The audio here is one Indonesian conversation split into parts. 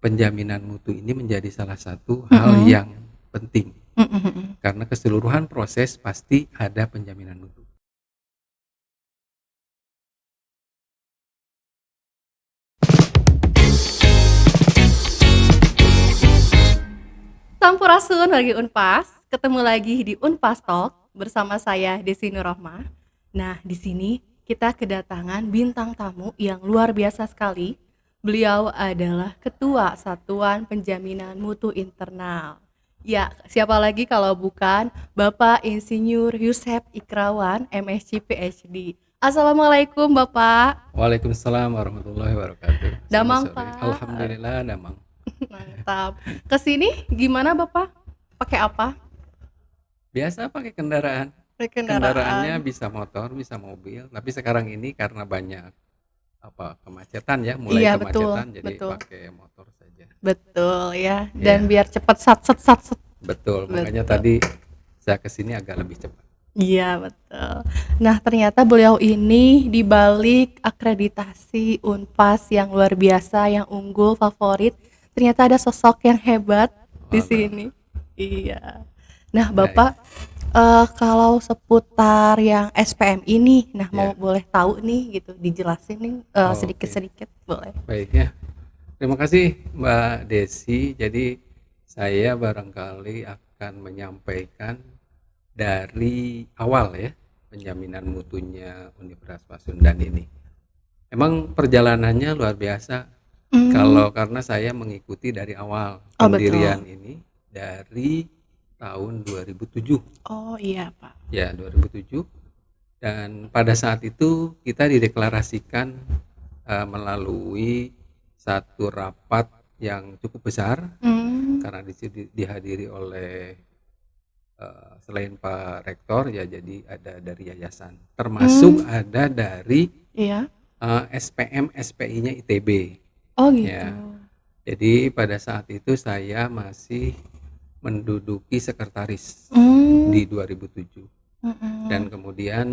penjaminan mutu ini menjadi salah satu hal Mhm. yang penting, Mhm mhm. karena keseluruhan proses pasti ada penjaminan mutu. Sampurasun wargi Unpas, ketemu lagi di Unpas Talk bersama saya Desi Nurrohmah. Nah, di sini kita kedatangan bintang tamu yang luar biasa sekali. Beliau adalah Ketua Satuan Penjaminan Mutu Internal. Ya, siapa lagi kalau bukan Bapak Insinyur Yusep Ikrawan, MSc PhD. Assalamualaikum Bapak. Waalaikumsalam warahmatullahi wabarakatuh. Selamat Damang sore. Pak. Alhamdulillah damang. Mantap. Kesini gimana Bapak? Pakai apa? Biasa pakai kendaraan. Pakai kendaraan. Kendaraannya bisa motor, bisa mobil, tapi sekarang ini karena banyak kemacetan ya, mulai Iya betul, kemacetan jadi betul. pakai motor saja. Betul ya. Dan Iya, biar cepet sat set sat set. betul. Makanya Betul. tadi saya kesini agak lebih cepat. Iya betul. Nah ternyata beliau ini dibalik akreditasi Unpas yang luar biasa, yang unggul, favorit. Ternyata ada sosok yang hebat di Allah. sini. Iya. Nah Baik. Bapak, kalau seputar yang SPM ini, nah mau Ya. boleh tahu nih gitu, dijelasin nih Oke. sedikit-sedikit boleh. Baik ya. Terima kasih Mbak Desi. Jadi saya barangkali akan menyampaikan dari awal ya penjaminan mutunya Universitas Pasundan ini. Emang perjalanannya luar biasa. Hmm. Karena saya mengikuti dari awal Oh pendirian betul. ini dari tahun 2007. Oh iya Pak. Ya, 2007. Dan pada saat itu kita dideklarasikan melalui satu rapat yang cukup besar, Hmm. karena dihadiri oleh selain Pak Rektor ya, jadi ada dari yayasan, termasuk Hmm. ada dari Iya. SPM SPI-nya ITB Oh gitu. ya. Jadi pada saat itu saya masih menduduki sekretaris Hmm. di 2007, dan Mhm. kemudian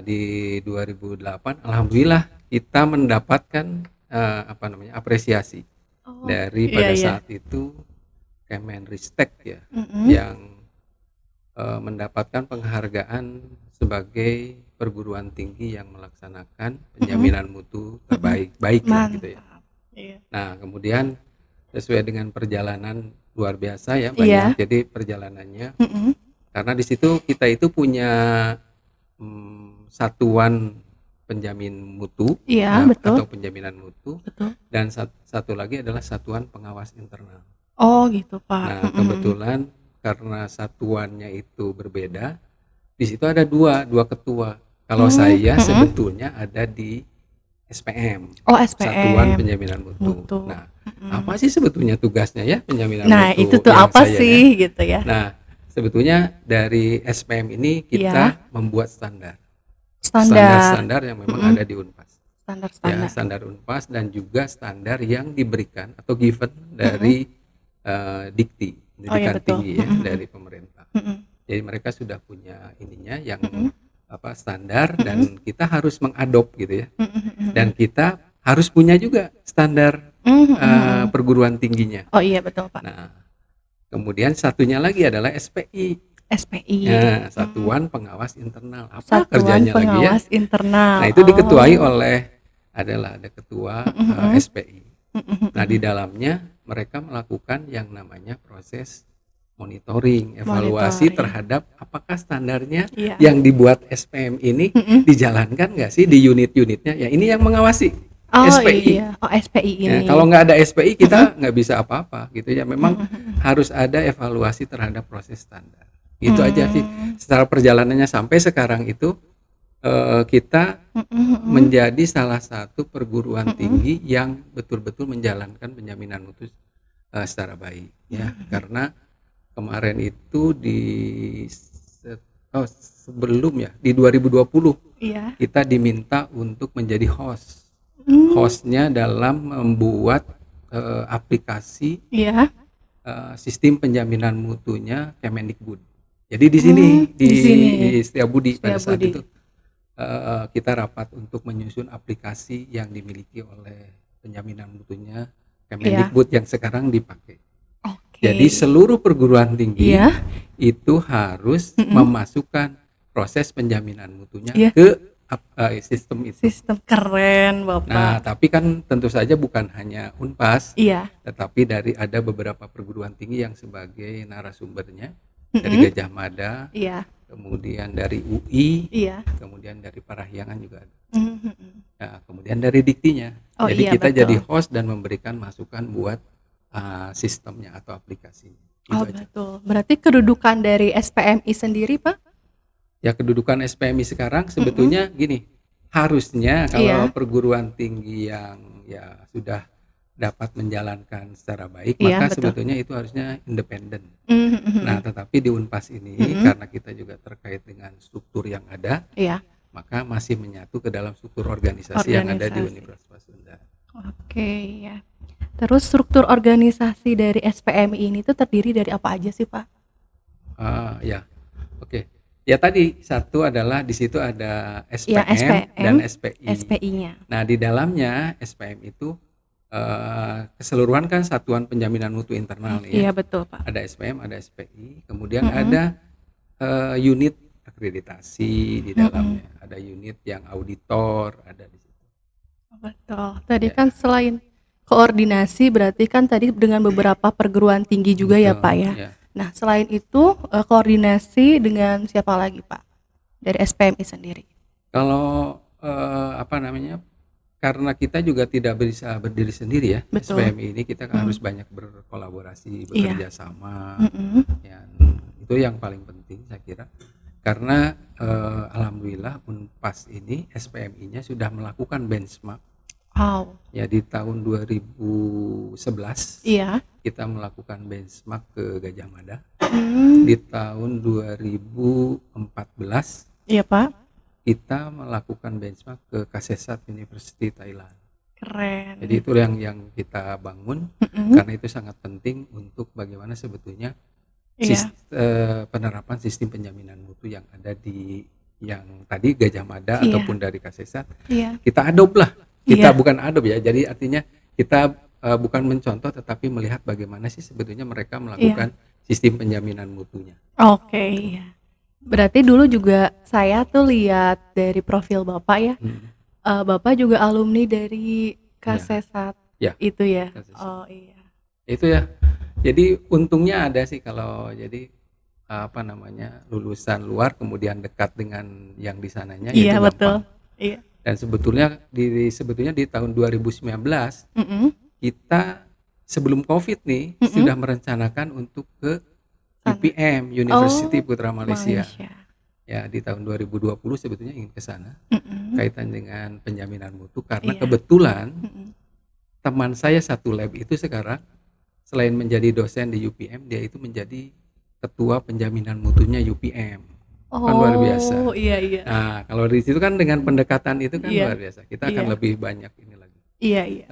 di 2008 alhamdulillah kita mendapatkan apresiasi Oh dari iya pada iya. saat itu Kemenristek ya, Mhm. yang mendapatkan penghargaan sebagai perguruan tinggi yang melaksanakan Mhm. penjaminan mutu Mhm. baik lah gitu ya. Mantap. Iya. Nah, kemudian sesuai dengan perjalanan luar biasa ya, banyak Iya. jadi perjalanannya, Mhm. karena di situ kita itu punya satuan penjamin mutu Iya ya, betul. atau penjaminan mutu, Betul. dan satu lagi adalah satuan pengawas internal. Oh gitu Pak. Nah, Mhm. kebetulan karena satuannya itu berbeda, di situ ada dua ketua. Kalau Hmm. saya Mhm. sebetulnya ada di SPM, Oh Satuan SPM. Penjaminan Mutu. Mutu. Nah, apa Mhm. sih sebetulnya tugasnya ya penjaminan Nah itu mutu tuh yang apa saya ya? sih gitu ya? Nah, sebetulnya dari SPM ini Iya. kita membuat standar. Standar. Standar-standar yang memang Mhm. ada di Unpas. Ya, Standar-standar. standar Unpas dan juga standar yang diberikan atau given Mhm. dari Dikti, Oh ya pendidikan betul. tinggi ya, Mhm. dari pemerintah. Mhm. Jadi mereka sudah punya ininya yang Mhm. standar, Mhm. dan kita harus mengadop gitu ya. Mhm. Dan Mhm. kita harus punya juga standar Mhm. Mhm. perguruan tingginya. Oh iya betul Pak. Nah, kemudian satunya lagi adalah SPI. SPI. Ya, Hmm. Satuan Pengawas Internal. Apa Satuan kerjanya lagi ya? Pengawas Nah, Internal. itu diketuai Oh. oleh ada ketua Mhm. Mhm. SPI. Mhm. Nah, di Mhm. dalamnya mereka melakukan yang namanya proses monitoring, evaluasi Monitoring. terhadap apakah standarnya Iya. yang dibuat SPM ini Mhm. dijalankan nggak sih di unit-unitnya. Ya, ini yang mengawasi Oh SPI. iya. Oh SPI Ya, ini. kalau nggak ada SPI Mhm. kita nggak bisa apa-apa gitu ya. Memang Mhm. Mhm. harus ada evaluasi terhadap proses standar. Itu aja sih. Hmm. Secara perjalanannya sampai sekarang itu kita Mhm. Mhm. menjadi salah satu perguruan Mhm. tinggi yang betul-betul menjalankan penjaminan mutu secara baik ya. Mhm. Karena kemarin itu sebelum ya di 2020 Iya. kita diminta untuk menjadi Hmm. hostnya dalam membuat aplikasi Iya. sistem penjaminan mutunya Kemendikbud. Jadi di sini Hmm. di Di sini. Setiabudi pada saat Setiabudi. itu kita rapat untuk menyusun aplikasi yang dimiliki oleh penjaminan mutunya Iya. Kemendikbud yang sekarang dipakai. Oke. Jadi seluruh perguruan tinggi Iya. itu harus memasukkan proses penjaminan mutunya Iya. ke sistem itu. Sistem keren, Nah, Bapak. tapi kan tentu saja bukan hanya Unpas, Iya. tetapi ada beberapa perguruan tinggi yang sebagai narasumbernya dari Mm-mm. Gajah Mada, Iya. kemudian dari UI, Iya. kemudian dari Parahyangan juga ada. Mhm. Nah, kemudian dari Diktinya. Oh Jadi iya, kita jadi betul. host dan memberikan masukan buat sistemnya atau aplikasinya. Itu Oh, aja. betul. Berarti kedudukan dari SPMI sendiri, Pak? Ya, kedudukan SPMI sekarang Mm-mm. sebetulnya gini, harusnya kalau Iya. perguruan tinggi yang ya sudah dapat menjalankan secara baik, Iya, maka betul. sebetulnya itu harusnya independen. Mhm. Nah, tetapi di Unpas ini Mhm. karena kita juga terkait dengan struktur yang ada, Iya. maka masih menyatu ke dalam struktur organisasi yang ada di Organisasi. Universitas Sunda. Oke, ya. Terus struktur organisasi dari SPMI ini tuh terdiri dari apa aja sih, Pak? Ya, oke. Ya tadi satu adalah di situ ada Ya, SPM dan SPM, SPI. SPI-nya. Nah, di dalamnya SPM itu keseluruhan kan Satuan Penjaminan Mutu Internal nih ya. Iya, betul, Pak. Ada SPM, ada SPI, kemudian ada unit akreditasi di dalamnya. Ada unit yang auditor, ada di situ. Betul. Tadi Ya, kan selain koordinasi berarti kan tadi dengan beberapa perguruan tinggi juga ya, betul, Pak ya. ya. Nah, selain itu koordinasi dengan siapa lagi, Pak? Dari SPMI sendiri. Kalau karena kita juga tidak bisa berdiri sendiri ya, Betul. SPMI ini kita harus banyak berkolaborasi, Iya. bekerja sama. Mm-mm. Ya, itu yang paling penting saya kira. Karena alhamdulillah Unpas ini SPMI-nya sudah melakukan benchmark. Wow. Ya, di tahun 2011 Iya. kita melakukan benchmark ke Gajah Mada. Hmm. Di tahun 2014 Iya, Pak. kita melakukan benchmark ke Kasetsat University Thailand. Keren. Jadi itu yang kita bangun Mm-mm. karena itu sangat penting untuk bagaimana sebetulnya Iya. penerapan sistem penjaminan mutu yang ada di yang tadi Gajah Mada Iya. ataupun dari Kasetsat. Iya. Kita adopt lah. Kita Iya. bukan adopt ya. Jadi artinya kita bukan mencontoh tetapi melihat bagaimana sih sebetulnya mereka melakukan sistem penjaminan mutunya. Oke, iya. Berarti dulu juga saya tuh lihat dari profil Bapak ya. Bapak juga alumni dari Kasetsat Ya. itu ya. Kasetsat. Oh iya. Itu ya. Jadi untungnya ada sih kalau jadi lulusan luar kemudian dekat dengan yang di sananya Iya, itu betul. gampang. Iya. Dan sebetulnya di tahun 2019 Mm-mm. kita sebelum Covid nih sudah merencanakan untuk ke Sana. UPM, University Oh, Putra Malaysia. Malaysia. Ya, di tahun 2020 sebetulnya ingin ke sana Mm-mm. kaitan dengan penjaminan mutu karena Iya. kebetulan Mm-mm. teman saya satu lab itu sekarang selain menjadi dosen di UPM, dia itu menjadi ketua penjaminan mutunya UPM. Kan luar biasa. Oh, iya, iya. Nah, kalau di situ kan dengan pendekatan itu kan Iya. luar biasa. Kita akan Iya. lebih banyak ini lagi. Iya, iya.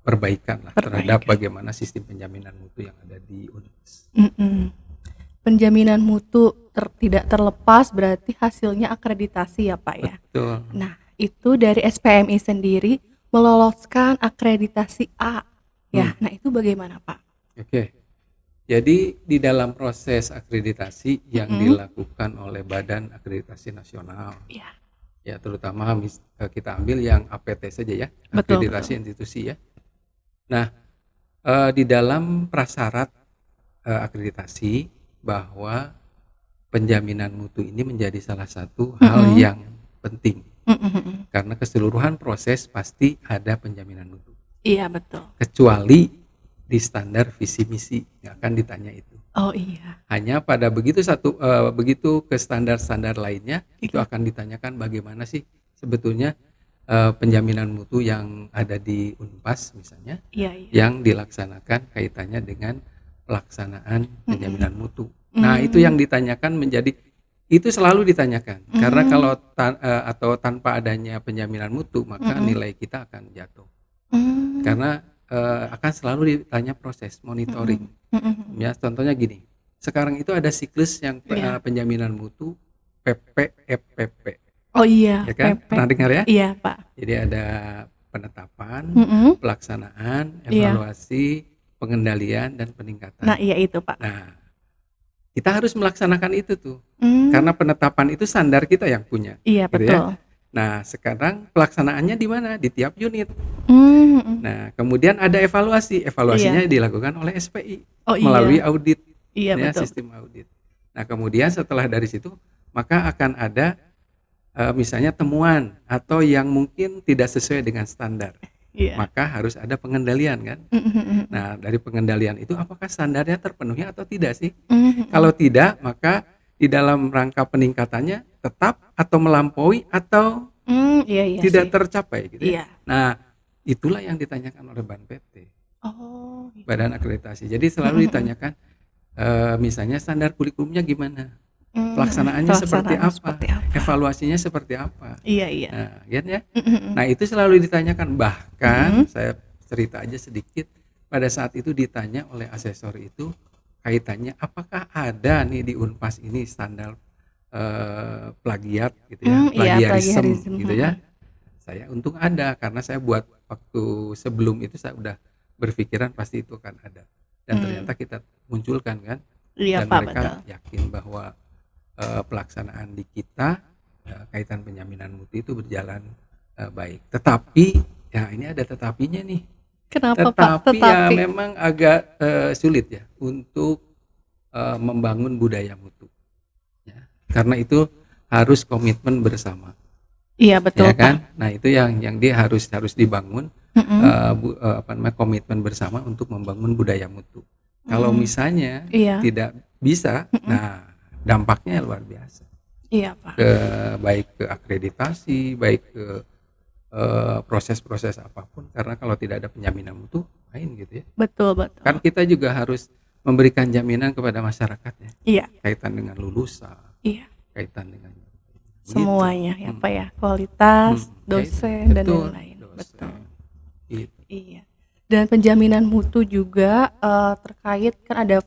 Perbaikan lah terhadap Perbaikan. bagaimana sistem penjaminan mutu yang ada di Unpas. Mm-mm. Penjaminan mutu tidak terlepas berarti hasilnya akreditasi ya, Pak ya. Betul. Nah, itu dari SPMI sendiri meloloskan akreditasi A. Ya, nah itu bagaimana, Pak? Oke. Jadi di dalam proses akreditasi yang dilakukan oleh Badan Akreditasi Nasional, Iya. ya terutama kita ambil yang APT saja ya, Betul, akreditasi institusi ya. Nah, di dalam prasyarat akreditasi bahwa penjaminan mutu ini menjadi salah satu hal yang penting karena keseluruhan proses pasti ada penjaminan mutu. Iya, betul. Kecuali di standar visi misi yang akan ditanya itu. Oh iya. Hanya pada begitu ke standar-standar lainnya itu akan ditanyakan bagaimana sih sebetulnya penjaminan mutu yang ada di Unpas misalnya, yang dilaksanakan kaitannya dengan pelaksanaan penjaminan mutu. Nah, itu yang ditanyakan itu selalu ditanyakan karena kalau tanpa adanya penjaminan mutu maka nilai kita akan jatuh. Karena akan selalu ditanya proses monitoring. Ya, contohnya gini. Sekarang itu ada siklus yang penjaminan mutu PPFPP. Oh iya, Ya kan? PP. Pernah dengar ya? Iya, Pak. Jadi ada penetapan, Mhm. pelaksanaan, Iya. evaluasi, pengendalian, dan peningkatan. Nah, iya itu, Pak. Nah, kita harus melaksanakan itu tuh. Mmm. Karena penetapan itu standar kita yang punya, Iya, gitu ya. betul. Nah, sekarang pelaksanaannya di mana? Di tiap unit. Mhm. Nah, kemudian ada evaluasi. Evaluasinya Iya. dilakukan oleh SPI Oh, melalui iya. audit, Iya, ya, betul. sistem audit. Nah, kemudian setelah dari situ, maka akan ada misalnya temuan atau yang mungkin tidak sesuai dengan standar. Iya. Maka harus ada pengendalian kan. Mhm mhm mhm. Nah, dari pengendalian itu apakah standarnya terpenuhi atau tidak sih? Mmm, Kalau mhm. tidak, maka di dalam rangka peningkatannya tetap atau melampaui atau Iya iya tidak sih. tercapai gitu ya. Iya. Nah, itulah yang ditanyakan oleh PT, Oh, gitu. Badan Akreditasi. Jadi selalu Mhm mhm. ditanyakan misalnya standar kurikulumnya gimana? Mhm, Pelaksanaannya seperti pelaksanaannya apa? seperti apa? Evaluasinya seperti apa? Iya iya. Nah, kan ya. Mhm mhm. Nah, itu selalu ditanyakan. Mhm. Bahkan saya cerita aja sedikit, pada saat itu ditanya oleh asesor itu kaitannya apakah ada nih di Unpas ini standar plagiat gitu ya, Iya, plagiarisme plagiarism, gitu mhm. ya. Saya untung ada karena saya buat waktu sebelum itu saya udah berpikiran pasti itu akan ada. Dan Mmm. ternyata kita munculkan kan, Iya, dan Pak, mereka betul. yakin bahwa pelaksanaan di kita kaitan penjaminan mutu itu berjalan baik. Tetapi ya ini ada tetapinya nih. Kenapa, Pak? Tetapi ya Tetapi memang agak sulit ya untuk membangun budaya mutu. Ya. Karena itu harus komitmen bersama, iya betul, ya Pak. kan? Nah itu yang dia harus dibangun Mhm. apa namanya komitmen bersama untuk membangun budaya mutu. Kalau Mhm. misalnya Iya. tidak bisa, Mhm. nah dampaknya luar biasa. Iya, Pak. Baik ke akreditasi, baik ke proses-proses apapun. Karena kalau tidak ada penjaminan mutu, lain gitu ya. Betul Kan betul. kita juga harus memberikan jaminan kepada masyarakat ya, Iya kaitan dengan lulusan, iya. kaitan dengan begitu. Semuanya ya, Pak, ya. Kualitas, Ya itu dosen, dan betul, lain-lain. Betul. dosen. Gitu. Iya. Dan penjaminan mutu juga, terkait kan ada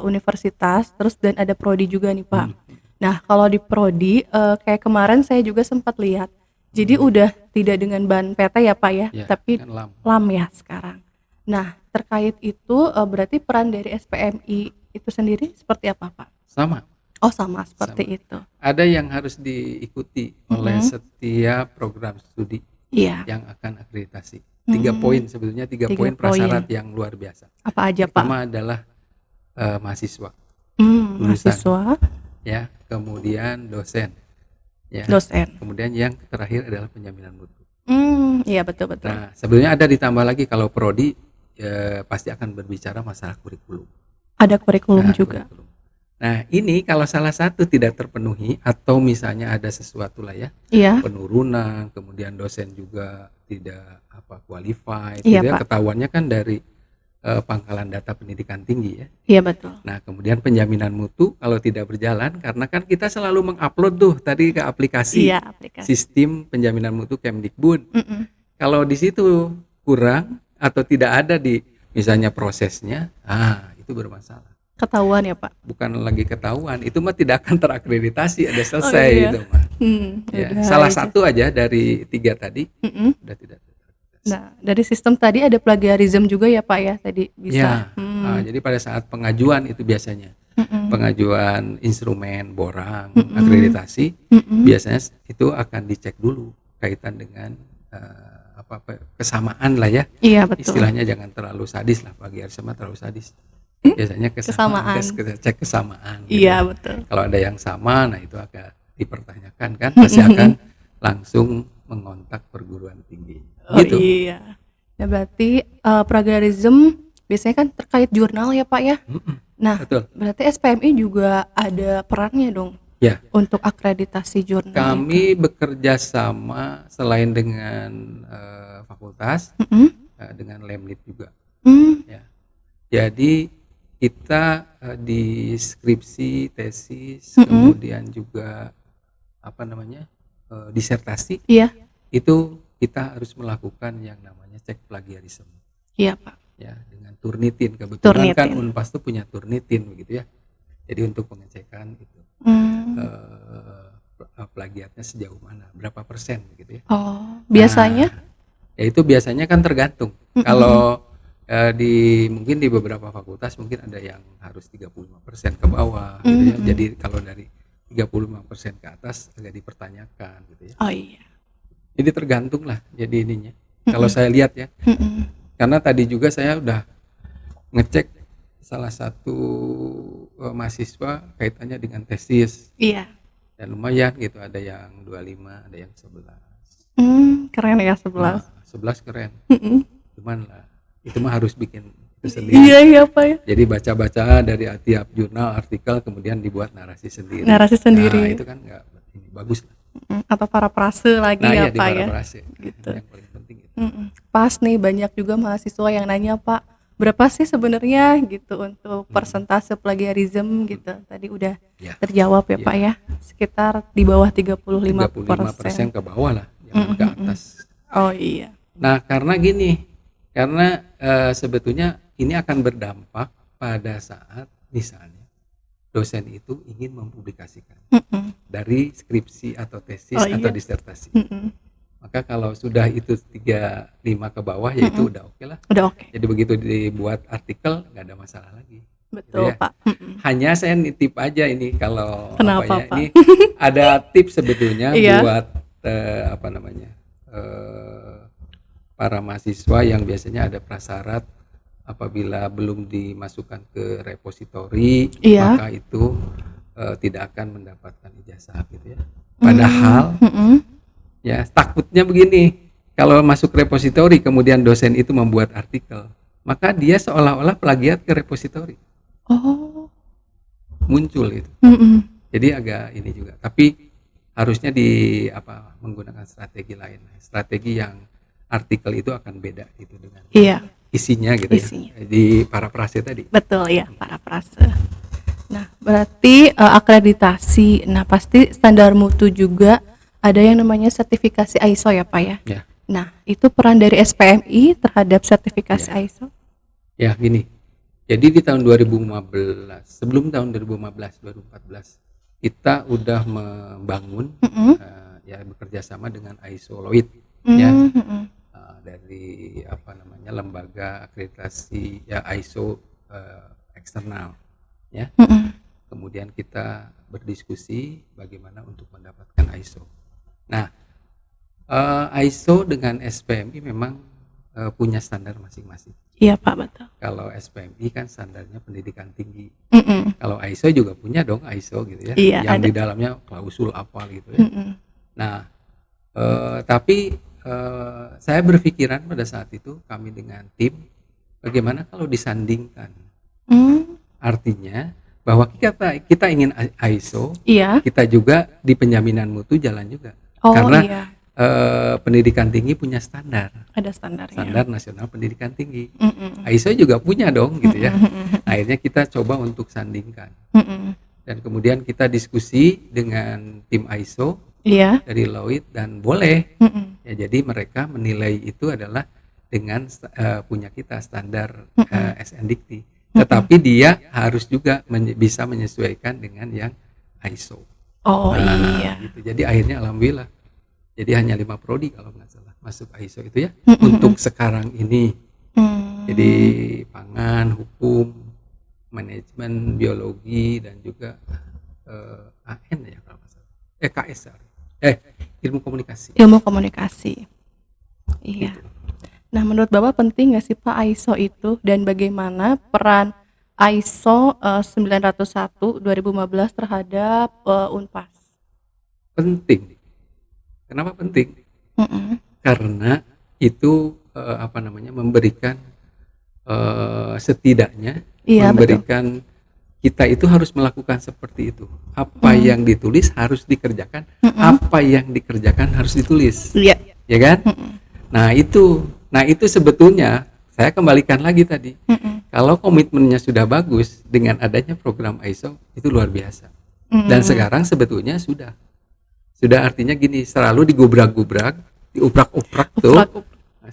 universitas, terus dan ada prodi juga nih, Pak. Hmm. Nah, kalau di prodi, kayak kemarin saya juga sempat lihat, jadi udah tidak dengan ban PT ya, Pak, ya, Ya, tapi dengan LAM. LAM ya sekarang. Nah, terkait itu, berarti peran dari SPMI itu sendiri seperti apa, Pak? Sama. Oh, sama seperti Sama. itu. Ada yang harus diikuti oleh Mhm. setiap program studi Iya. yang akan akreditasi. 3 Mhm. poin sebetulnya 3 3 poin poin. prasyarat yang luar biasa. Apa aja, Pak? Pertama adalah mahasiswa, lulusan, Mahasiswa, ya, kemudian dosen, ya, dosen. kemudian yang terakhir adalah penjaminan mutu. Iya betul betul. Nah, sebenarnya ada ditambah lagi kalau prodi pasti akan berbicara masalah kurikulum. Ada kurikulum Nah, juga. kurikulum. Nah, ini kalau salah satu tidak terpenuhi atau misalnya ada sesuatu lah ya, Iya. penurunan, kemudian dosen juga tidak qualified, Iya, gitu ya, Pak. ketahuannya kan dari pangkalan data pendidikan tinggi ya. Iya betul. Nah, kemudian penjaminan mutu kalau tidak berjalan karena kan kita selalu mengupload tuh tadi ke aplikasi Iya, aplikasi. sistem penjaminan mutu Kemdikbud. Mhm. Kalau di situ kurang atau tidak ada di misalnya prosesnya, itu bermasalah. Ketahuan ya, Pak? Bukan lagi ketahuan, itu mah tidak akan terakreditasi, ada Oh, selesai iya. itu mah. Ya, Udah salah aja. satu aja dari 3 tadi Mhm. udah tidak terakreditasi. Nah, dari sistem tadi ada plagiarism juga ya, Pak, ya, tadi Ya, bisa? jadi pada saat pengajuan itu biasanya, Mhm. pengajuan instrumen borang Mhm. akreditasi, Mhm. biasanya itu akan dicek dulu kaitan dengan kesamaan lah ya. Iya betul. Istilahnya jangan terlalu sadis lah, plagiarisme terlalu sadis. Biasanya kesamaan, Kesamaan. cek kesamaan. Iya Gitu. betul. Kalau ada yang sama, nah itu agak dipertanyakan kan, pasti akan langsung mengontak perguruan tinggi. Oh Gitu. iya. Ya berarti plagiarism biasanya kan terkait jurnal ya, Pak, ya? Nah, Betul. berarti SPMI juga ada perannya dong Ya, untuk akreditasi jurnal itu? kami bekerja sama selain dengan fakultas, Mhm. dengan Lemlit juga. Mmm. Ya. Jadi kita di skripsi, tesis, Mhm. kemudian juga disertasi, Iya. itu kita harus melakukan yang namanya cek plagiarisme. Iya, Pak. Ya, dengan Turnitin. Kebetulan kan Turnitin. Unpas tuh punya Turnitin begitu ya. Jadi untuk pengecekan itu plagiatnya sejauh mana, berapa persen gitu ya. Oh, biasanya? Nah, Ya itu biasanya kan tergantung. Kalau mungkin di beberapa fakultas mungkin ada yang harus 35% ke bawah gitu ya. Jadi kalau dari 35% ke atas agak dipertanyakan gitu ya. Oh iya. Jadi tergantung lah jadi ininya. Kalau saya lihat ya. Karena tadi juga saya udah ngecek salah satu mahasiswa kaitannya dengan tesis. Iya. Dan lumayan gitu, ada yang 25, ada yang 11. Keren ya 11. Nah, 11 keren. Cuman lah itu mah harus bikin itu sendiri. Iya Pak ya. Jadi baca-baca dari tiap jurnal, artikel, kemudian dibuat narasi sendiri. Narasi sendiri. Nah, itu kan nggak ini bagus lah. Atau paraphrase lagi ya iya, Pak ya. Gitu. Yang paling penting gitu. Pas nih banyak juga mahasiswa yang nanya, Pak, berapa sih sebenarnya gitu untuk persentase plagiarism gitu. Tadi udah terjawab ya Pak ya. Sekitar di bawah 35% ke bawah lah, jangan ke atas. Oh iya. Nah, karena sebetulnya ini akan berdampak pada saat misalnya dosen itu ingin mempublikasikan dari skripsi atau tesis atau disertasi. Maka kalau sudah itu 35 ke bawah ya itu udah oke lah. Udah oke. Jadi begitu dibuat artikel nggak ada masalah lagi. Betul, gitu ya. Pak. Hanya saya nitip aja ini kalau Kenapa, Pak? ini ada tips sebetulnya buat para mahasiswa yang biasanya ada prasyarat apabila belum dimasukkan ke repositori, maka itu tidak akan mendapatkan ijazah gitu ya. Padahal ya takutnya begini, kalau masuk repositori kemudian dosen itu membuat artikel, maka dia seolah-olah plagiat ke repositori. Oh, muncul itu. Jadi agak ini juga. Tapi harusnya menggunakan strategi lain, strategi yang artikel itu akan beda gitu dengan isinya gitu ya. Di parafrase tadi. Betul ya, parafrase. Nah, berarti akreditasi. Nah, pasti standar mutu juga ada yang namanya sertifikasi ISO ya, Pak ya. Ya. Nah, itu peran dari SPMI terhadap sertifikasi ISO. Ya, gini. Jadi di tahun 2015, sebelum tahun 2015, 2014, kita udah membangun bekerja sama dengan ISO Lloyd ya. Dari lembaga akreditasi ya ISO eksternal ya. Kemudian kita berdiskusi bagaimana untuk mendapatkan ISO. Nah, ISO dengan SPMI memang punya standar masing-masing. Iya Pak, betul. Kalau SPMI kan standarnya pendidikan tinggi. Kalau ISO juga punya dong ISO gitu ya. Yang di dalamnya klausul apa gitu ya. Nah, tapi saya berpikiran pada saat itu kami dengan tim bagaimana kalau disandingkan. Artinya bahwa kita ingin ISO, kita juga di penjaminan mutu jalan juga. Karena pendidikan tinggi punya standar. Ada standarnya. Standar nasional pendidikan tinggi. ISO juga punya dong gitu ya. Akhirnya kita coba untuk sandingkan. Dan kemudian kita diskusi dengan tim ISO dari Lloyd dan boleh. Ya, jadi mereka menilai itu adalah dengan punya kita standar SNDIKT. Tetapi dia harus juga bisa menyesuaikan dengan yang ISO. Gitu. Jadi akhirnya alhamdulillah. Jadi hanya 5 prodi kalau nggak salah masuk ISO itu ya. Untuk sekarang ini. Jadi pangan, hukum, manajemen, biologi dan juga AN ya kalau nggak salah. KS ilmu komunikasi. Ilmu komunikasi. Iya. Gitu. Nah, menurut Bapak penting nggak sih Pak ISO itu dan bagaimana peran ISO 901 2015 terhadap Unpas? Penting. Kenapa penting? Karena itu memberikan setidaknya memberikan betul. Kita itu harus melakukan seperti itu. Apa yang ditulis harus dikerjakan, apa yang dikerjakan harus ditulis. Ya kan? Nah itu sebetulnya saya kembalikan lagi tadi. Kalau komitmennya sudah bagus dengan adanya program ISO itu luar biasa. Dan sekarang sebetulnya sudah artinya gini, selalu digubrak-gubrak, diuprak-uprak tuh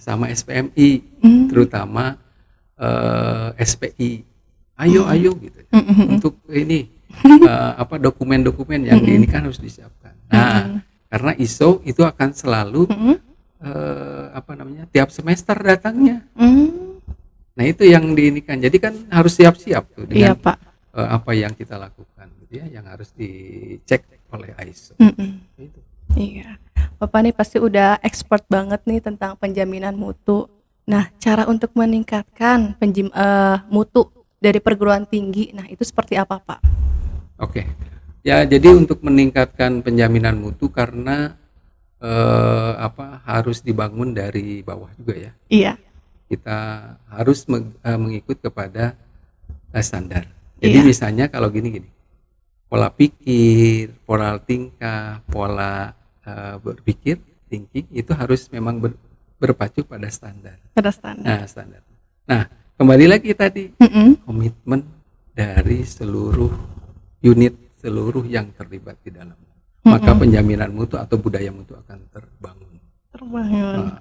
sama SPMI, terutama SPI. Ayo gitu. Untuk ini dokumen-dokumen yang ini kan harus disiapkan. Nah, karena ISO itu akan selalu apa namanya, tiap semester datangnya. Hmm. Nah itu yang diinikan. Jadi kan harus siap-siap tuh Iya, dengan Pak. apa yang kita lakukan, gitu ya, yang harus dicek oleh ISO. Itu. Iya. Bapak nih pasti udah expert banget nih tentang penjaminan mutu. Nah, cara untuk meningkatkan mutu dari perguruan tinggi, nah itu seperti apa, Pak? Oke. Ya, jadi untuk meningkatkan penjaminan mutu karena harus dibangun dari bawah juga ya. Iya. Kita harus mengikut kepada standar. Jadi Iya. misalnya kalau gini, pola pikir, pola tingkah, pola berpikir, thinking itu harus memang berpacu pada standar. Pada standar. Nah, standar. Nah, kembali lagi tadi komitmen dari seluruh unit, seluruh yang terlibat di dalamnya. Maka penjaminan mutu atau budaya mutu akan terbangun.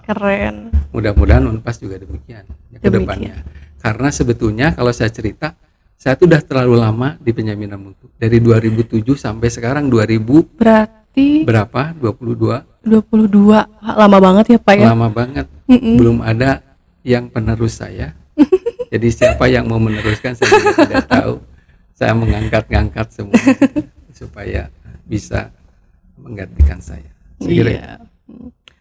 Keren. Mudah-mudahan Unpas juga demikian ya, ke depannya. Karena sebetulnya kalau saya cerita, saya tuh udah terlalu lama di penjaminan mutu. Dari 2007 sampai sekarang 2000 Berarti berapa? 22. 22. Lama banget ya, Pak ya? Lama banget. Belum ada yang penerus saya. Jadi siapa yang mau meneruskan saya juga tidak tahu. Saya mengangkat-ngangkat semua supaya bisa menggantikan saya. Iya.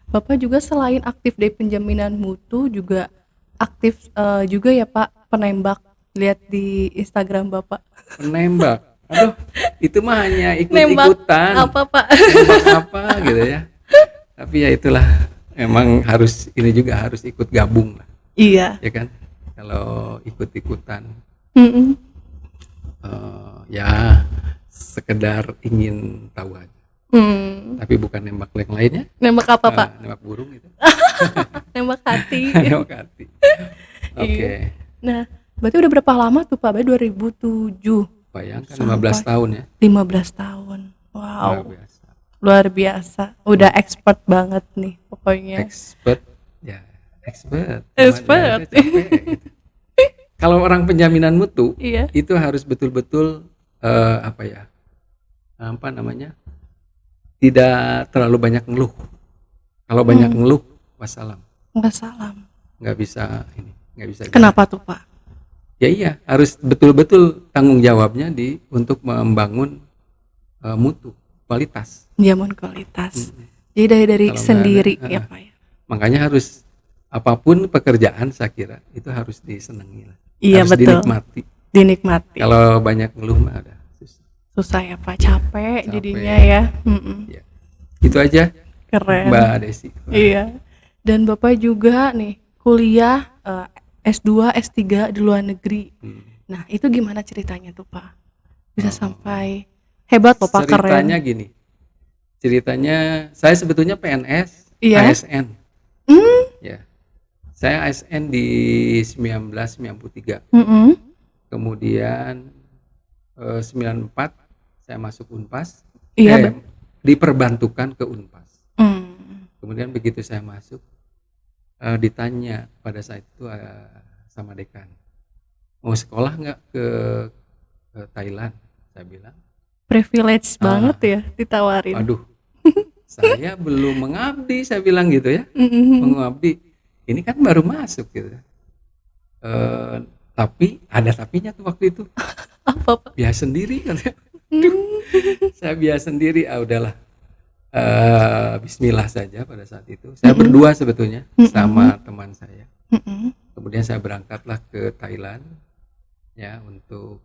Bapak juga selain aktif di penjaminan mutu juga aktif juga ya, Pak, penembak. Lihat di Instagram Bapak. Penembak. Aduh, itu mah hanya ikut-ikutan. Apa, Pak? Nembak apa gitu ya. Tapi ya itulah, memang harus ini juga harus ikut gabung lah. Iya. Ya kan? Kalau ikut-ikutan ya sekedar ingin tahu aja. Tapi bukan nembak yang lainnya. Nembak apa, Pak? Nembak burung gitu. Nembak hati. Nembak hati. Oke. Nah, berarti udah berapa lama tuh, Pak? 2007. Bayangkan 15 tahun ya. 15 tahun. Wow. Luar biasa. Luar biasa. Udah expert banget nih pokoknya. Expert. Ya, expert. Expert. Gitu. Kalau orang penjaminan mutu, Iya. itu harus betul-betul tidak terlalu banyak ngeluh. Kalau banyak ngeluh, wassalam. Wassalam. Nggak bisa. Kenapa tuh, Pak? Ya iya, harus betul-betul tanggung jawabnya untuk membangun mutu, kualitas. Jamun kualitas. Jadi dari sendiri ya, Pak ya. Makanya harus apapun pekerjaan saya kira itu harus disenangi lah. Iya, harus betul. Dinikmati. Kalau banyak ngeluh mah ada susah ya, Pak, capek jadinya ya. Ya. Itu aja. Keren. Mbak Desi. Iya. Dan Bapak juga nih kuliah S2, S3 di luar negeri. Nah, itu gimana ceritanya tuh, Pak? Bisa sampai hebat loh, Pak, keren. Ceritanya gini. Ceritanya saya sebetulnya PNS, iya. ASN. Ya. Saya ASN di 1993. Kemudian 94 saya masuk Unpas. Iya, diperbantukan ke Unpas. Kemudian begitu saya masuk, ditanya pada saat itu sama dekan, mau sekolah nggak ke Thailand? Saya bilang privilege banget ya ditawarin. Aduh, saya belum mengabdi, saya bilang gitu ya. Mengabdi, ini kan baru masuk gitu. Tapi ada tapinya tuh waktu itu. Apa, Pak? Biasa sendiri kan. Saya biasa sendiri, udahlah. Bismillah saja pada saat itu. Saya berdua sebetulnya sama teman saya. Kemudian saya berangkatlah ke Thailand ya untuk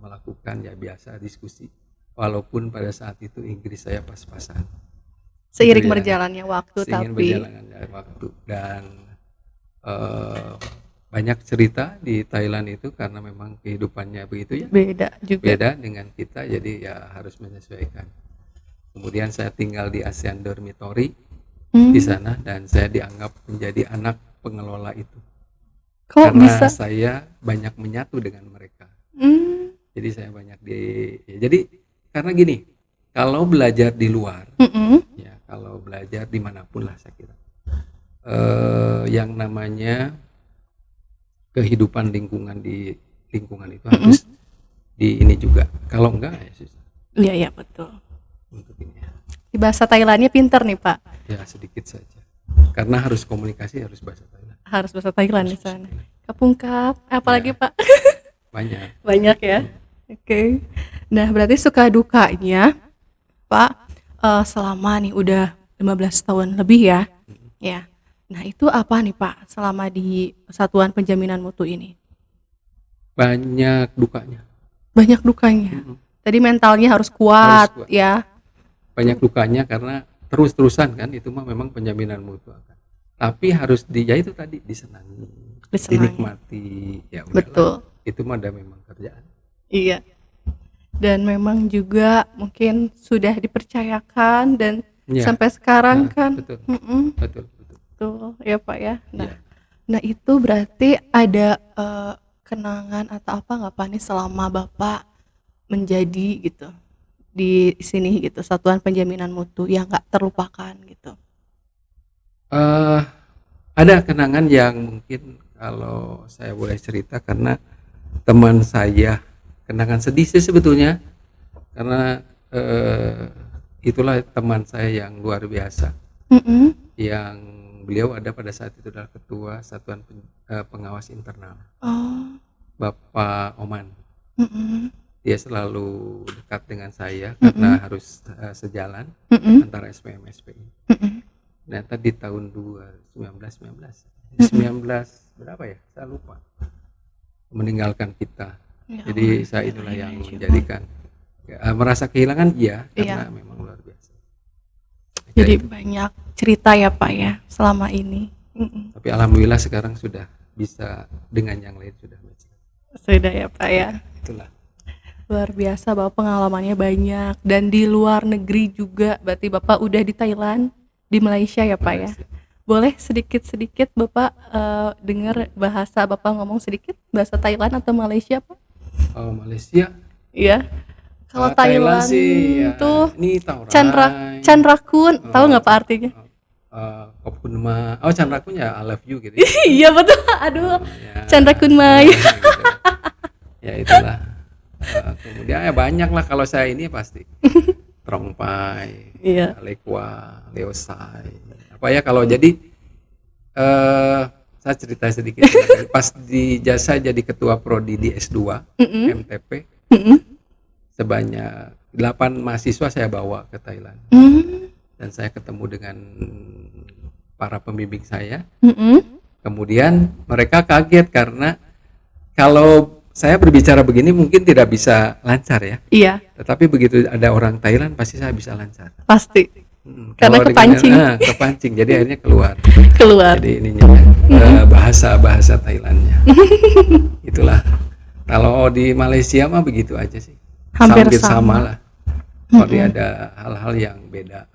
melakukan ya biasa diskusi. Walaupun pada saat itu Inggris saya pas-pasan. Seiring berjalannya waktu, berjalannya waktu dan banyak cerita di Thailand itu karena memang kehidupannya begitu ya. Beda juga. Beda dengan kita, jadi ya harus menyesuaikan. Kemudian saya tinggal di ASEAN Dormitory di sana dan saya dianggap menjadi anak pengelola itu. Kok karena bisa? Saya banyak menyatu dengan mereka. Jadi saya banyak jadi karena gini, kalau belajar di luar, ya kalau belajar dimanapun lah saya kira, yang namanya kehidupan lingkungan di lingkungan itu harus di ini juga. Kalau enggak ya susah. Iya betul. Untuk ini. Di bahasa Thailandnya pinter nih, Pak. Ya sedikit saja. karena harus komunikasi, harus bahasa Thailand. Harus bahasa Thailand di sana. Kapungkap, apalagi Ya, Pak? banyak. Banyak ya. Oke. Nah, berarti suka dukanya Pak, selama nih udah 15 tahun lebih ya. Ya. Nah, itu apa nih Pak selama di Satuan Penjaminan Mutu ini? Banyak dukanya. Banyak dukanya. Mm-mm. Tadi mentalnya harus Harus kuat kuat. ya. Banyak dukanya karena terus-terusan kan, itu mah memang penjaminan mutu akan. Tapi harus ya itu tadi, disenangi, Disenangi. dinikmati, ya udahlah. Betul. Itu mah ada memang kerjaan. Iya. Dan memang juga mungkin sudah dipercayakan dan Ya, sampai sekarang kan. betul, Mm-mm. betul. Betul ya Pak ya. Nah, Ya. nah itu berarti ada kenangan atau apa nggak Pak nih selama Bapak menjadi gitu di sini gitu Satuan Penjaminan Mutu yang nggak terlupakan gitu. Eh, ada kenangan yang mungkin kalau saya boleh cerita, karena teman saya, kenangan sedih sih sebetulnya, karena itulah teman saya yang luar biasa, Mm-mm. yang beliau ada pada saat itu adalah ketua Satuan Pengawas Internal, Oh. Bapak Oman. Mm-mm. Dia selalu dekat dengan saya karena harus sejalan Mm-mm. antara SPM SPI. Mm-mm. Ternyata di tahun 19 berapa ya, saya lupa, meninggalkan kita. Ya Jadi Allah, saya ya itulah yang Allah, menjadikan merasa kehilangan, iya, karena Iya. memang luar biasa. Jadi Itu. banyak cerita ya Pak ya selama ini. Mm-mm. Tapi alhamdulillah sekarang sudah bisa dengan yang lain, sudah bisa. Sudah ya Pak ya. Itulah. Luar biasa Bapak, pengalamannya banyak dan di luar negeri juga. Berarti Bapak udah di Thailand, di Malaysia ya Pak ya. Malaysia. Boleh sedikit-sedikit Bapak dengar bahasa Bapak ngomong sedikit bahasa Thailand atau Malaysia Pak? Oh, Malaysia. Iya. Kalau Thailand Thailand sih ya, tuh ini Taurai. Chan Rakun, tahu nggak Pak artinya? Kopun ma, Chan Rakun ya, I love you gitu. Iya betul. Aduh. Ya, Chan Rakun Mai. gitu. Ya itulah. Kemudian ya banyak lah, kalau saya ini pasti Trongpai, Iya. Lekwa, Leosai. Apa ya, kalau jadi saya cerita sedikit. Pas di jasa jadi ketua prodi di S2 MTP, sebanyak 8 mahasiswa saya bawa ke Thailand. Dan saya ketemu dengan para pembimbing saya. Kemudian mereka kaget karena kalau saya berbicara begini mungkin tidak bisa lancar ya. Iya, Tetapi begitu ada orang Thailand pasti saya bisa lancar. pasti. Karena Kalau kepancing. kepancing. Jadi akhirnya keluar. Keluar. Jadi ininya bahasa Thailandnya. Itulah. Kalau di Malaysia mah begitu aja sih. Hampir sama sama. lah. Kalau dia ada hal-hal yang beda.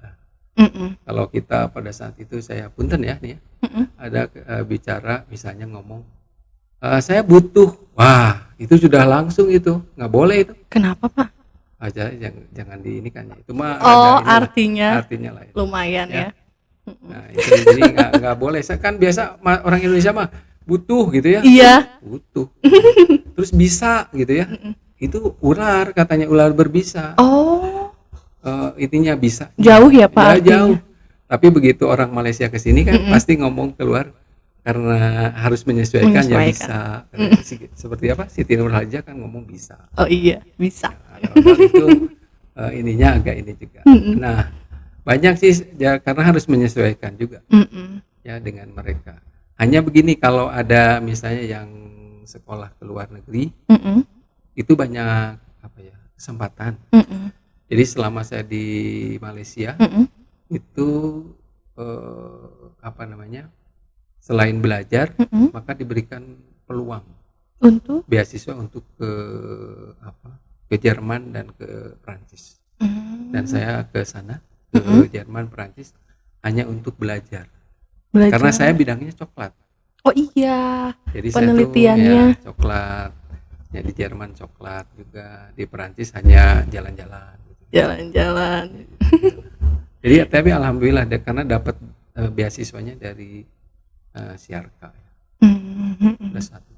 Kalau kita pada saat itu, saya punten ya nih ya, ada bicara misalnya ngomong, saya butuh, wah itu sudah langsung, itu nggak boleh itu Kenapa Pak? aja, jangan di ini kan, itu mah Oh, ada artinya lah itu. lumayan ya. Nah itu jadi nggak boleh. Saya kan biasa orang Indonesia mah butuh gitu ya, Iya. butuh, terus bisa gitu ya, itu ular, katanya ular berbisa. Oh, Intinya bisa jauh ya Pak ya, artinya. jauh. Tapi begitu orang Malaysia ke sini kan pasti ngomong keluar, karena harus menyesuaikan. Ya bisa. Seperti apa, Siti Nurhaliza kan ngomong bisa. Oh iya, bisa. Nah, kalau itu ininya agak ini juga. Nah, banyak sih ya, karena harus menyesuaikan juga ya dengan mereka. Hanya begini, kalau ada misalnya yang sekolah ke luar negeri, itu banyak apa ya, kesempatan. Jadi selama saya di Malaysia itu apa namanya, selain belajar, maka diberikan peluang Untuk beasiswa untuk ke Jerman dan ke Prancis. Dan saya ke sana, ke Jerman, Prancis, hanya untuk belajar. Karena saya bidangnya coklat. Oh iya, Jadi penelitiannya. saya tuh ya coklat. Ya di Jerman coklat juga, di Prancis hanya jalan-jalan. Jalan-jalan. Jadi tapi alhamdulillah karena dapat beasiswanya dari Siarka, ada satu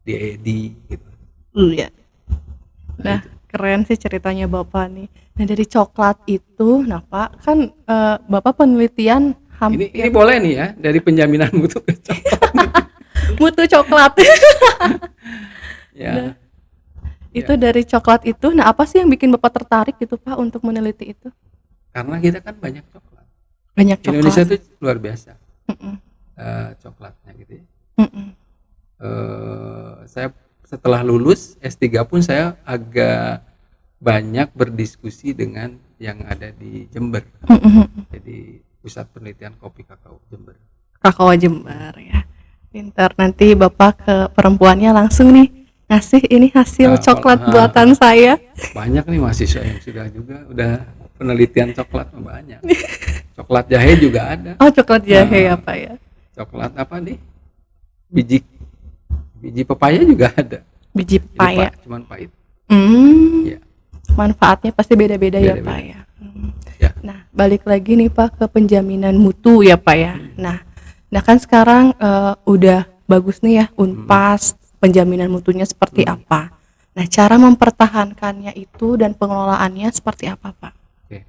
di EDI gitu. Iya. Nah, keren sih ceritanya Bapak nih. Nah, dari coklat itu, nah Pak, kan Bapak penelitian Ini boleh nih ya, dari penjaminan mutu ke coklat. Mutu coklat. Ya. Nah, itu dari coklat itu. Nah, apa sih yang bikin Bapak tertarik gitu Pak untuk meneliti itu? Karena kita kan banyak coklat. Banyak coklat. Indonesia itu luar biasa. Mm-mm. Coklatnya gitu ya. Mm-mm. Saya setelah lulus S3 pun saya agak banyak berdiskusi dengan yang ada di Jember. Mm-mm. Jadi Pusat Penelitian Kopi Kakao Jember. Kakao Jember ya. Pintar, nanti Bapak ke perempuannya langsung nih ngasih ini hasil coklat buatan saya. Banyak nih mahasiswa yang sudah juga udah penelitian coklat banyak. Coklat jahe juga ada. Oh, coklat jahe ya Pak ya. Coklat apa nih? Biji pepaya juga ada. Biji pepaya. Cuman pahit. Ya. Manfaatnya pasti beda-beda ya Pak ya. Ya. Nah, balik lagi nih Pak ke penjaminan mutu ya Pak ya. Nah kan sekarang udah bagus nih ya Unpas, penjaminan mutunya seperti apa. Nah, cara mempertahankannya itu dan pengelolaannya seperti apa Pak? Oke.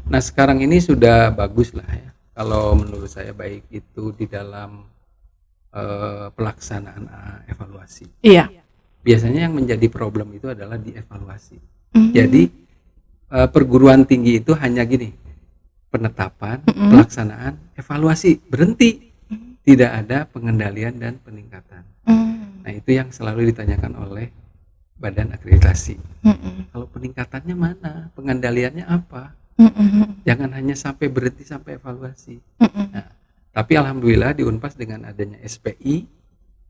Nah, sekarang ini sudah bagus lah ya. Kalau menurut saya baik itu di dalam pelaksanaan evaluasi. Iya. Biasanya yang menjadi problem itu adalah di evaluasi. Jadi perguruan tinggi itu hanya gini, penetapan, pelaksanaan, evaluasi, berhenti. Tidak ada pengendalian dan peningkatan. Nah, itu yang selalu ditanyakan oleh badan akreditasi. Kalau peningkatannya mana? Pengendaliannya apa? Jangan hanya sampai berhenti sampai evaluasi. Nah, tapi alhamdulillah di Unpas dengan adanya SPI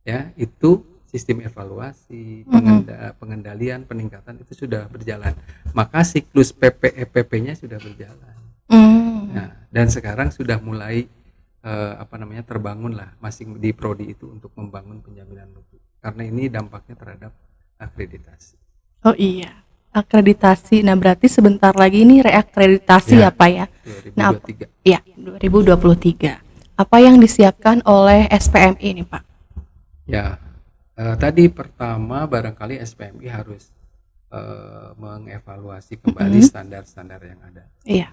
ya, itu sistem evaluasi, pengendalian, peningkatan itu sudah berjalan. Maka siklus PPEPP-nya sudah berjalan. Nah, dan sekarang sudah mulai terbangun lah masing di prodi itu untuk membangun penjaminan mutu. Karena ini dampaknya terhadap akreditasi. Oh iya, akreditasi. Nah, berarti sebentar lagi ini reakreditasi ya Pak ya. 2023. Nah, iya, 2023. Apa yang disiapkan oleh SPMI ini Pak? Ya, tadi pertama barangkali SPMI harus mengevaluasi kembali standar-standar yang ada. Iya.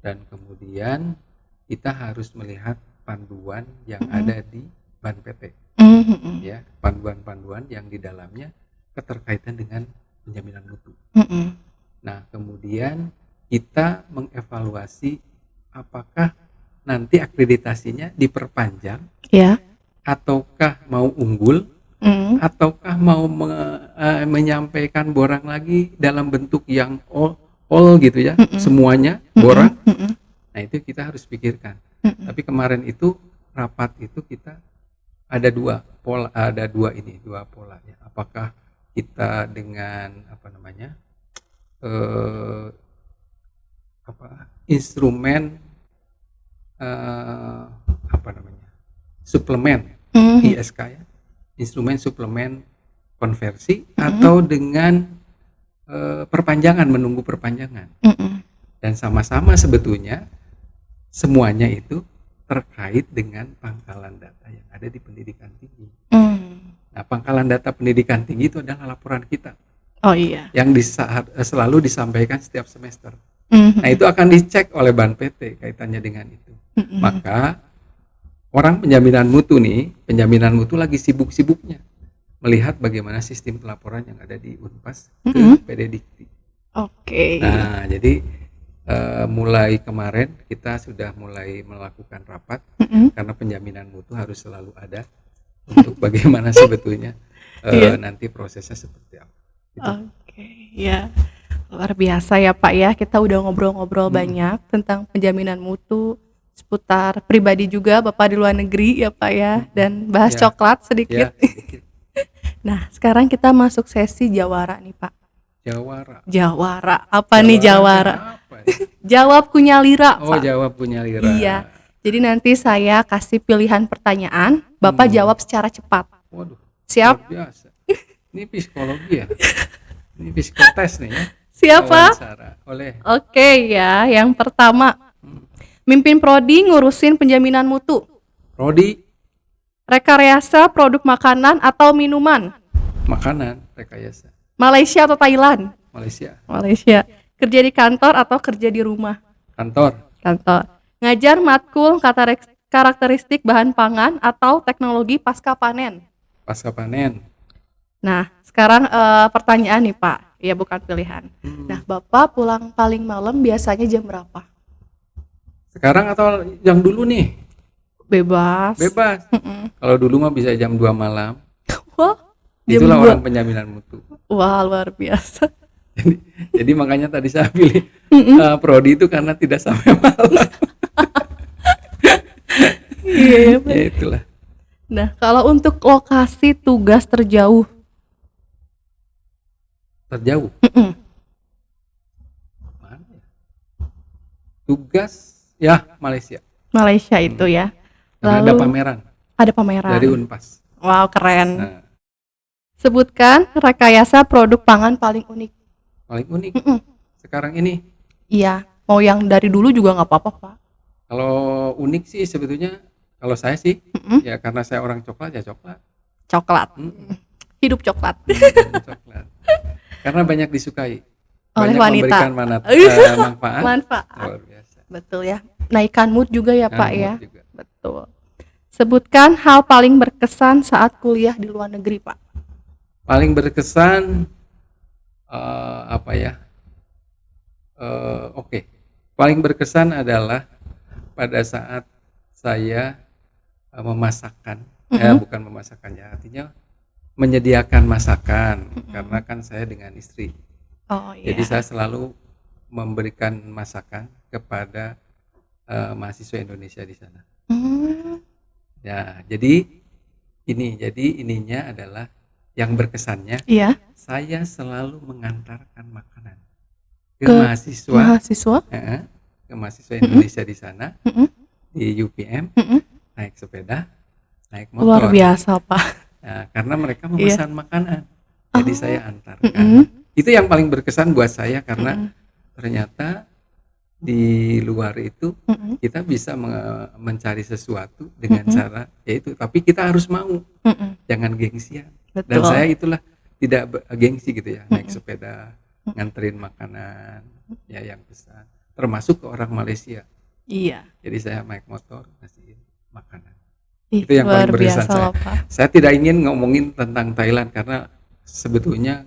Dan kemudian kita harus melihat panduan yang ada di BAN-PT. Ya, panduan-panduan yang di dalamnya keterkaitan dengan penjaminan mutu. Nah, kemudian kita mengevaluasi apakah nanti akreditasinya diperpanjang, ya, ataukah mau unggul, ataukah mau menyampaikan borang lagi dalam bentuk yang all gitu ya, semuanya borang. Nah, itu kita harus pikirkan. Tapi kemarin itu rapat itu kita ada dua pola ya. Apakah kita dengan instrumen suplemen ISK ya, instrumen suplemen konversi, atau dengan perpanjangan, menunggu perpanjangan. Dan sama-sama sebetulnya semuanya itu terkait dengan pangkalan data yang ada di pendidikan tinggi. Nah, pangkalan data pendidikan tinggi itu adalah laporan kita. Oh iya. Yang selalu disampaikan setiap semester. Nah, itu akan dicek oleh BAN-PT kaitannya dengan itu. Maka orang penjaminan mutu lagi sibuk-sibuknya melihat bagaimana sistem pelaporan yang ada di Unpas ke PD Dikti. Oke. Nah, jadi mulai kemarin kita sudah mulai melakukan rapat karena penjaminan mutu harus selalu ada untuk bagaimana sebetulnya nanti prosesnya seperti apa. Gitu. Oke, ya. Luar biasa ya Pak ya, kita udah ngobrol-ngobrol banyak tentang penjaminan mutu, seputar pribadi juga Bapak di luar negeri ya Pak ya, dan bahas coklat sedikit. Nah, sekarang kita masuk sesi jawara nih Pak. Jawara, apa nih jawara? Jawab kunyalira Pak. Oh, jawab kunyalira. Iya, jadi nanti saya kasih pilihan pertanyaan, Bapak jawab secara cepat. Waduh, siap? Luar biasa. Ini psikologi ya? Ini psikotes nih ya? Siapa? Oleh. Oke ya, yang pertama, mimpin prodi ngurusin penjaminan mutu. Prodi. Rekayasa produk makanan atau minuman. Makanan, rekayasa. Malaysia atau Thailand? Malaysia. Kerja di kantor atau kerja di rumah? Kantor. ngajar matkul karakteristik bahan pangan atau teknologi pasca panen. Pasca panen. Nah, sekarang pertanyaan nih Pak, ya bukan pilihan. Nah, Bapak pulang paling malam biasanya jam berapa? Sekarang atau yang dulu nih? Bebas. Kalau dulu mah bisa jam 2 malam. Wah, itulah orang penjaminan mutu. Wah, luar biasa. Jadi makanya tadi saya pilih prodi itu karena tidak sampai malam. Iya, ya itulah. Nah, kalau untuk lokasi tugas terjauh. Mana ya? Tugas ya Malaysia. Malaysia itu ya. Karena ada pameran. Ada pameran. Dari Unpas. Wow, keren. Nah. Sebutkan rekayasa produk pangan paling unik. Paling unik. Sekarang ini. Iya, mau yang dari dulu juga nggak apa-apa, Pak. Kalau unik sih sebetulnya, kalau saya sih, ya karena saya orang coklat ya coklat. Coklat. Hidup coklat. Coklat. Karena banyak disukai. Oleh banyak wanita. Memberikan manfaat. Luar biasa. Betul ya. Naikkan mood juga ya Pak ya. Juga. Betul. Sebutkan hal paling berkesan saat kuliah di luar negeri Pak. Paling berkesan paling berkesan adalah pada saat saya memasakkan, bukan memasakkan ya, artinya menyediakan masakan, karena kan saya dengan istri. Jadi saya selalu memberikan masakan kepada mahasiswa Indonesia di sana. Ya, jadi ininya adalah yang berkesannya. Saya selalu mengantarkan makanan ke mahasiswa Indonesia di sana, di UPM, naik sepeda, naik motor. Luar biasa Pak. Nah, karena mereka memesan makanan, jadi saya antarkan. Itu yang paling berkesan buat saya karena ternyata di luar itu kita bisa mencari sesuatu dengan cara yaitu, tapi kita harus mau, jangan gengsian. Dan saya itulah tidak gengsi gitu ya, naik sepeda nganterin makanan ya yang pesan, termasuk ke orang Malaysia. Iya. Jadi saya naik motor ngasih makanan. Itu yang luar paling berkesan biasa, saya. Pak. Saya tidak ingin ngomongin tentang Thailand karena sebetulnya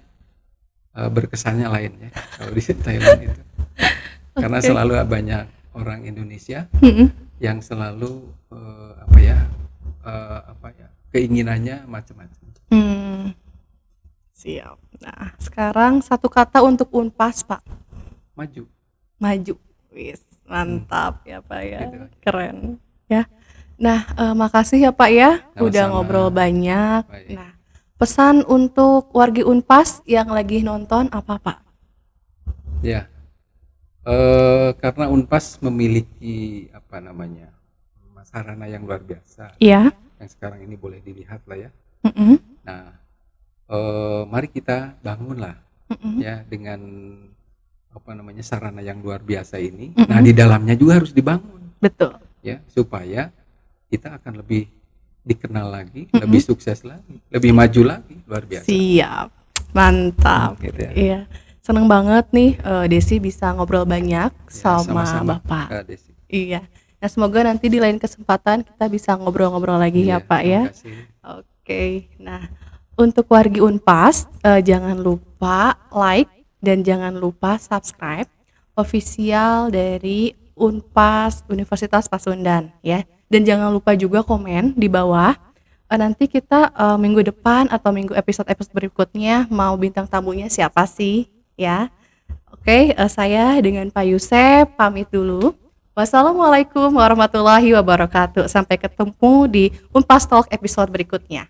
berkesannya lain ya kalau di Thailand itu. Karena selalu banyak orang Indonesia yang selalu keinginannya macam-macam. Siap. Nah, sekarang satu kata untuk Unpas, Pak. Maju. Wis, mantap ya, Pak ya. Gitu. Keren ya. Nah, makasih ya, Pak ya. Sama-sama. Udah ngobrol banyak. Baik. Nah, pesan untuk wargi Unpas yang lagi nonton apa, Pak? Ya. Karena Unpas memiliki sarana yang luar biasa. Iya. Yang sekarang ini boleh dilihat lah ya. Nah, mari kita bangunlah ya dengan sarana yang luar biasa ini. Nah, di dalamnya juga harus dibangun. Betul. Ya, supaya kita akan lebih dikenal lagi, lebih sukses lagi, lebih maju lagi, luar biasa. Siap. Mantap. Gitu ya. Iya. Seneng banget nih Desi bisa ngobrol banyak sama Bapak. Desi. Iya. Nah, semoga nanti di lain kesempatan kita bisa ngobrol-ngobrol lagi ya Pak ya. Oke. Nah, untuk wargi Unpas jangan lupa like dan jangan lupa subscribe official dari Unpas Universitas Pasundan ya. Dan jangan lupa juga komen di bawah. Nanti kita minggu depan atau episode berikutnya mau bintang tamunya siapa sih ya. Oke, saya dengan Pak Yusef pamit dulu. Wassalamualaikum warahmatullahi wabarakatuh. Sampai ketemu di Unpas Talk episode berikutnya.